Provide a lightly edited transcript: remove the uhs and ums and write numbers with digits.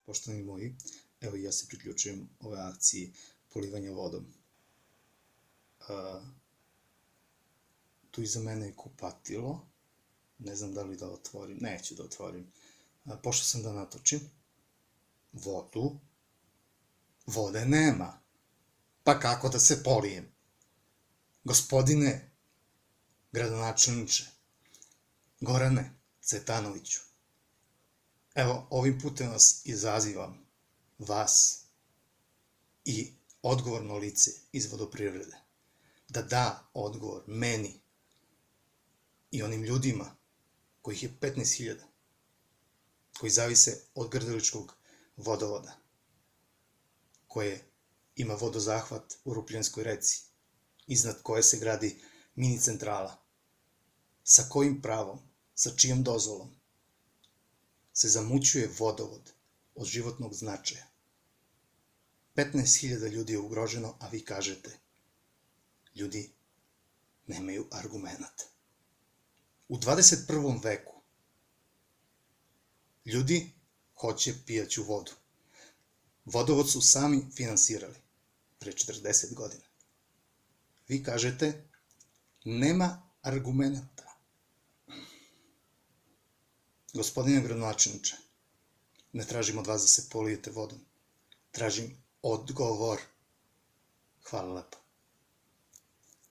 Poštovani moji, evo i ja se priključujem ove akciji polivanja vodom. Tu iza mene je kupatilo, ne znam da li da otvorim, neću da otvorim. Pošao sam da natočim vodu, vode nema, pa kako da se polijem? Gospodine gradonačelniče, Gorane Cvetanoviću, evo ovim putem vas izazivam, vas i odgovorno lice iz vodoprivrede, da da odgovor meni i onim ljudima, kojih je 15.000, koji zavise od Grdeličkog vodovoda, koje ima vodozahvat u Rupljanskoj reci, iznad koje se gradi mini centrala. Sa kojim pravom, sa čijom dozvolom se zamućuje vodovod od životnog značaja? 15.000 ljudi je ugroženo, a vi kažete, ljudi nemaju argumenata. U 21. veku ljudi hoće pijaću vodu. Vodovod su sami finansirali pre 40 godina. Vi kažete, nema argumenata. Gospodine gradonačelniče, ne tražim od vas da se polijete vodom. Tražim odgovor. Hvala lepo.